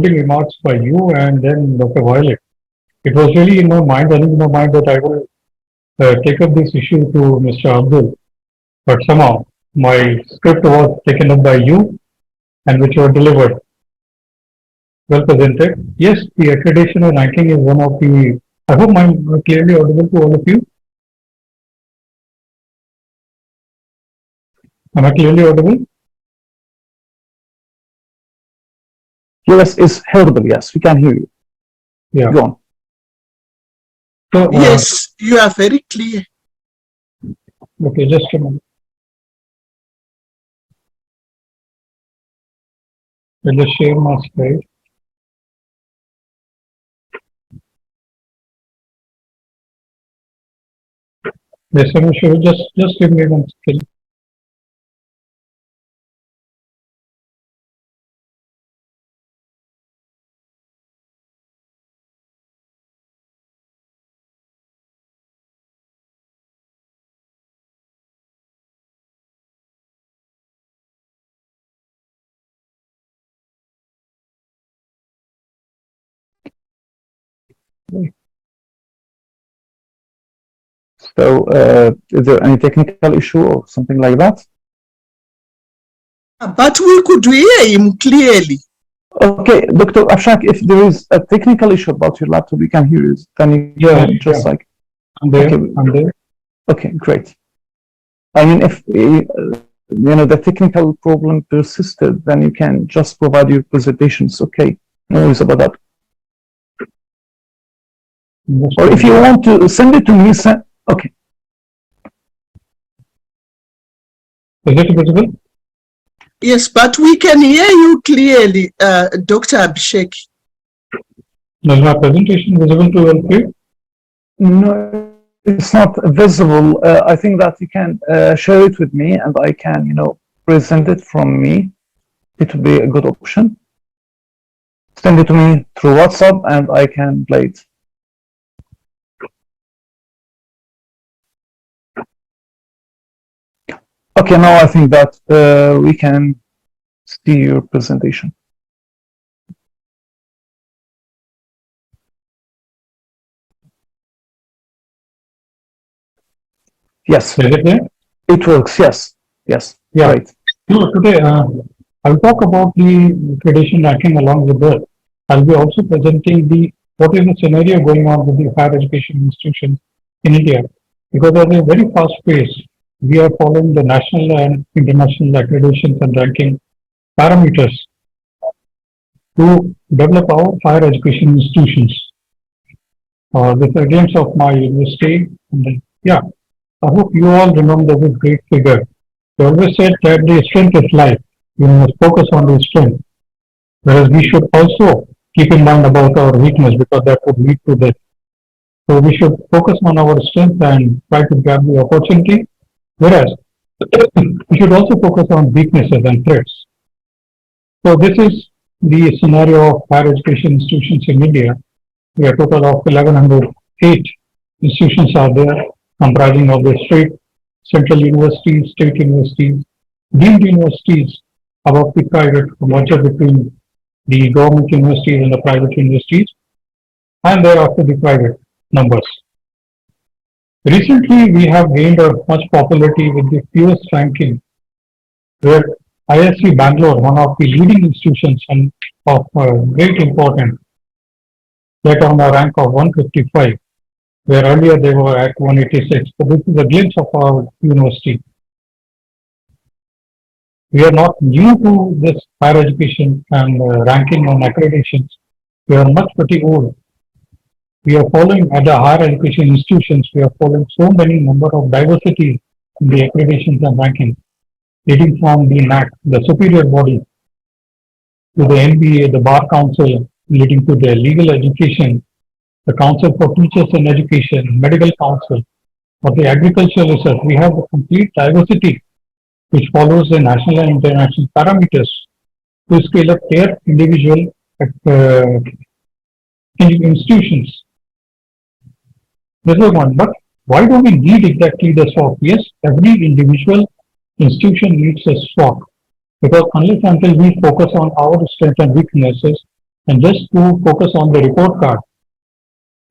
remarks by you and then Dr. Violet. It was really in my mind, running in my mind that I will take up this issue to Mr. Abdul, but somehow my script was taken up by you and which were delivered. Well presented. Yes, the accreditation and ranking is one of the. I hope I'm clearly audible to all of you. Am I clearly audible? Yes, it's hearable. Yes, we can hear you. Yeah. Go on. So, Yes, you are very clear. okay, just a moment. I'll just share my slide. Yes, I'm sure. Just give me one second. So, is there any technical issue or something like that? But we could hear him clearly. Okay, Dr. Abhishek, if there is a technical issue about your laptop, we can hear you. Then you can just like. I'm there. Okay. I'm there. Okay, great. I mean, if the technical problem persisted, then you can just provide your presentations. Okay, no worries about that. Or if you want to send it to me, okay. Is it visible? Yes, but we can hear you clearly, Dr. Abhishek. Is my presentation visible to all of you? No, it's not visible. I think that you can share it with me and I can, present it from me. It would be a good option. Send it to me through WhatsApp and I can play it. Okay, now I think that we can see your presentation. Yes. Is it there? It works, yes. Yes. Yeah. Right. So today, I'll talk about the accreditation ranking along with that. I'll be also presenting what is the scenario going on with the higher education institutions in India. Because at a very fast pace, we are following the national and international accreditations and ranking parameters to develop our higher education institutions. With the glimpse of my university, yeah, I hope you all remember this great figure. They always said that the strength is life. We must focus on the strength. Whereas we should also keep in mind about our weakness because that would lead to death. So we should focus on our strength and try to grab the opportunity. Whereas we should also focus on weaknesses and threats. So this is the scenario of higher education institutions in India. We have a total of 1108 institutions are there, comprising of the central universities, state universities, deemed universities, above the private, merger between the government universities and the private universities, and thereafter the private numbers. Recently, we have gained a much popularity with the fewest ranking, where ISC Bangalore, one of the leading institutions and of great importance, get on a rank of 155, where earlier they were at 186. So this is a glimpse of our university. We are not new to this higher education and ranking and accreditations. We are much pretty old. We are following at the higher education institutions. We are following so many number of diversities in the accreditations and ranking, leading from the NAC, the superior body, to the NBA, the Bar Council, leading to the legal education, the Council for Teachers in Education, Medical Council, or the Agricultural Research. We have a complete diversity which follows the national and international parameters to scale up their individual institutions. This is one, but why do we need exactly the SWOC? Yes, every individual institution needs a SWOC because unless until we focus on our strengths and weaknesses, And just to focus on the report card,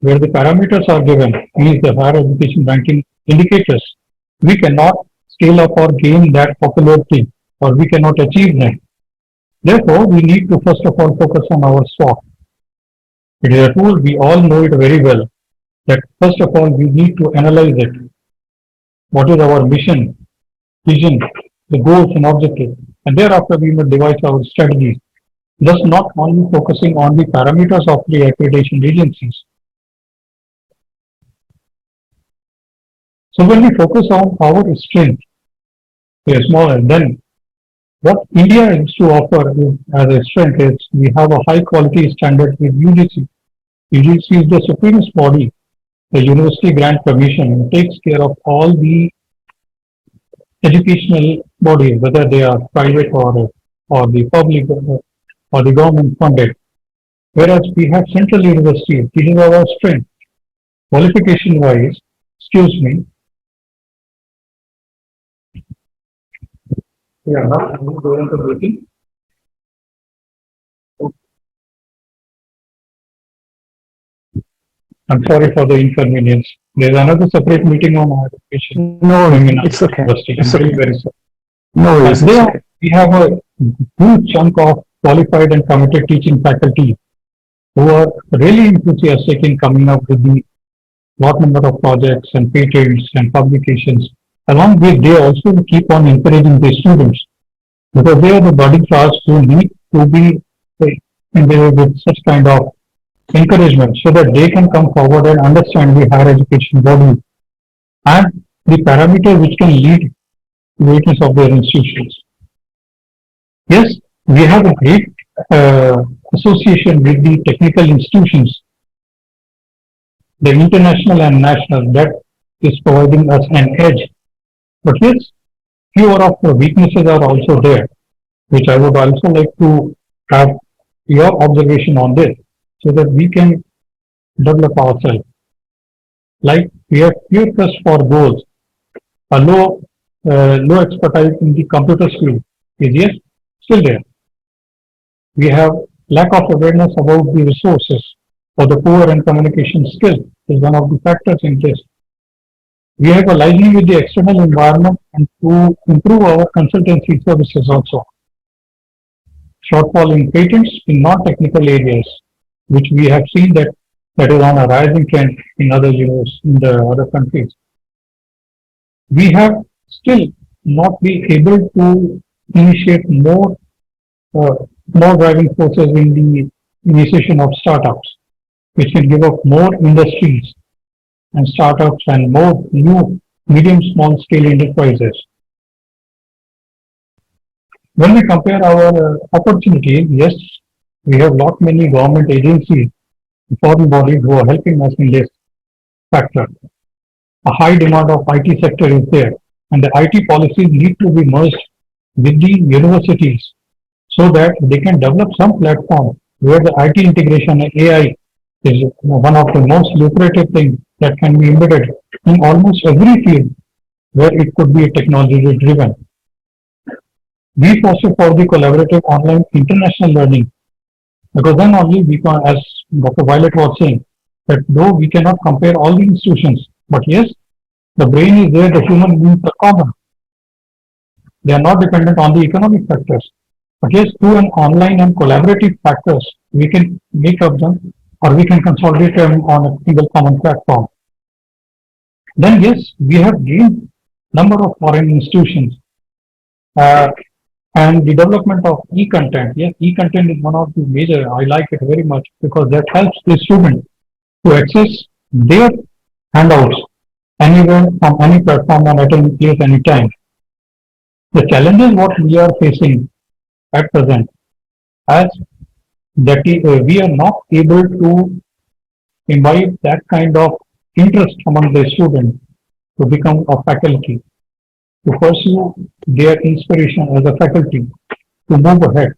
where the parameters are given, these the higher education ranking indicators, we cannot scale up or gain that popularity, or we cannot achieve them. Therefore, we need to first of all focus on our SWOC. It is a tool, we all know it very well, that first of all, we need to analyze it. What is our mission, vision, the goals and objectives, and thereafter we must devise our strategies. Thus, not only focusing on the parameters of the accreditation agencies. So when we focus on our strength, we are smaller, then what India is to offer as a strength is we have a high quality standard with UGC. UGC is the supreme body, the University Grant Commission, takes care of all the educational bodies, whether they are private or the public or the government funded. Whereas we have central universities, this is our strength. Qualification wise, excuse me. Yeah, now I'm going to meeting. I'm sorry for the inconvenience. There's another separate meeting on our education. No, it's okay. University. It's I'm very, okay. very sorry. No worries. And It's there okay. we have a huge chunk of qualified and committed teaching faculty who are really enthusiastic in coming up with the lot number of projects and patents and publications. Along with, they also keep on encouraging the students because they are the budding class who need to be embedded with such kind of encouragement so that they can come forward and understand the higher education body and the parameters which can lead to greatness of their institutions. Yes, we have a great association with the technical institutions, the international and national, that is providing us an edge. But yes, fewer of the weaknesses are also there, which I would also like to have your observation on this so that we can develop ourselves. Like we have few trust for goals, a low expertise in the computer field is yes, still there. We have lack of awareness about the resources for the poor and communication skill is one of the factors in this. We have a liaison with the external environment and to improve our consultancy services also. Shortfall in patents in non-technical areas, which we have seen that is on a rising trend in other universities, in the other countries. We have still not been able to initiate more driving forces in the initiation of startups, which can give up more industries and startups and more new medium small scale enterprises. When we compare our opportunities, yes, we have lot many government agencies, foreign bodies who are helping us in this factor. A high demand of IT sector is there, and the IT policies need to be merged with the universities so that they can develop some platform where the IT integration and AI is one of the most lucrative things that can be embedded in almost every field where it could be technology driven. We foster for the collaborative online international learning because then only we can, as Dr. Violet was saying, that though we cannot compare all the institutions, but yes, the brain is there, the human beings are common. They are not dependent on the economic factors. But yes, through an online and collaborative factors, we can make up them or we can consolidate them on a single common platform. Then yes, we have gained number of foreign institutions and the development of e-content. Yes, e-content is one of the major, I like it very much because that helps the student to access their handouts anywhere from any platform and at any place, anytime. The challenges what we are facing at present as that we are not able to imbibe that kind of interest among the students to become a faculty, to pursue their inspiration as a faculty, to move ahead.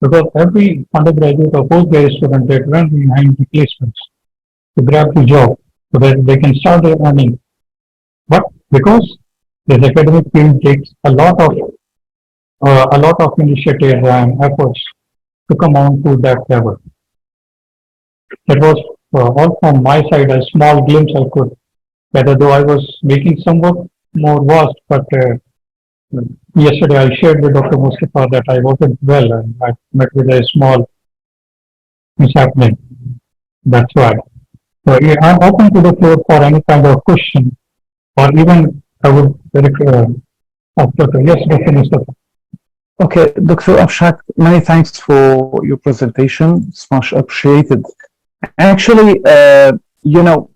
Because every undergraduate or postgraduate student that runs behind the placements to grab the job so that they can start their earning. But because this academic field takes a lot of initiative and efforts to come on to that level. That was all from my side, a small glimpse I could, whether though I was making somewhat more vast, but yesterday I shared with Dr. Mustafa that I wasn't well and I met with a small mishappening. That's why. So yeah, I'm open to the floor for any kind of question or even I would yes, Dr. Mustafa. Okay, Dr. Abhishek, many thanks for your presentation. It's much appreciated. Actually,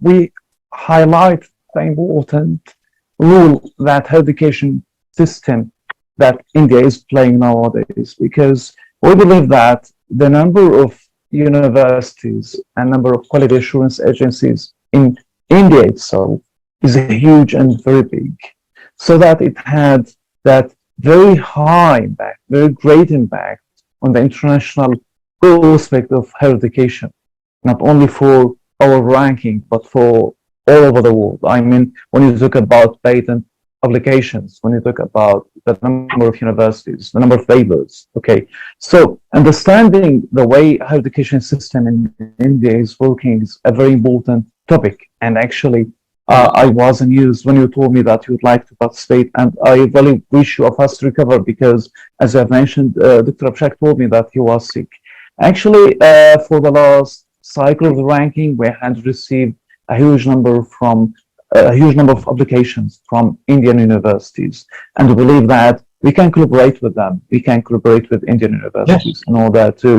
we highlight the important role that education system that India is playing nowadays because we believe that the number of universities and number of quality assurance agencies in India itself is huge and very big, so that it had that very high impact, very great impact on the international prospect of higher education, not only for our ranking, but for all over the world. I mean, when you talk about patent applications, when you talk about the number of universities, the number of labels, okay. So understanding the way higher education system in India is working is a very important topic. And actually, I was amused when you told me that you would like to participate, and I really wish you a fast recovery because, as I've mentioned, Dr. Abhishek told me that he was sick. Actually, for the last cycle of the ranking, we had received a huge number of applications from Indian universities, and we believe that we can collaborate with them. We can collaborate with Indian universities in order to,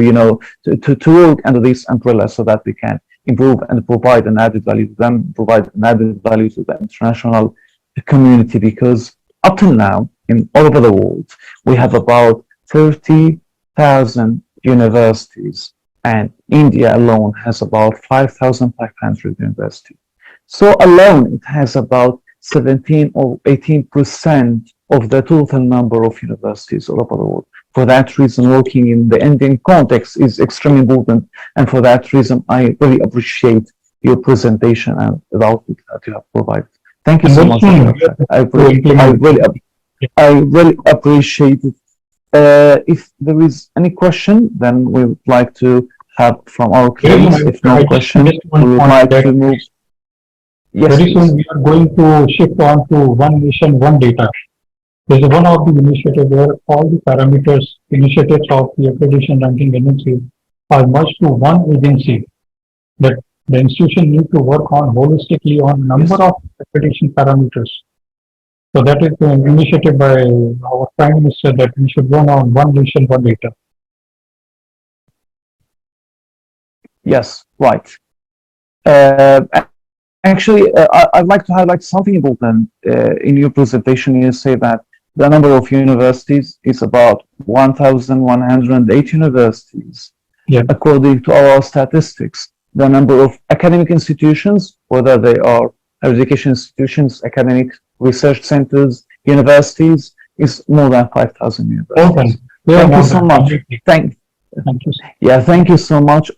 to work under this umbrella so that we can improve and provide an added value to them, provide an added value to the international community, because up till now, in all over the world, we have about 30,000 universities, and India alone has about 5,500 universities. So alone, it has about 17 or 18% of the total number of universities all over the world. For that reason, working in the Indian context is extremely important. And for that reason, I really appreciate your presentation and the outlook that you have provided. Thank you so much. I really appreciate it. If there is any question, then we would like to have from our colleagues. If no question, we would like to move. Yes, very soon we are going to shift on to one nation, one data. This is one of the initiatives where all the parameters, initiatives of the accreditation ranking agency are merged to one agency that the institution need to work on holistically on number of accreditation parameters. So that is an initiative by our Prime Minister that we should run on one nation, one data. Yes, right. Actually, I'd like to highlight something important in your presentation. You say that the number of universities is about 1,108 universities. Yeah. According to our statistics, the number of academic institutions, whether they are education institutions, academic research centers, universities, is more than 5,000 universities. Okay. Thank you so much. Thank you. Thank you. Yeah, thank you so much.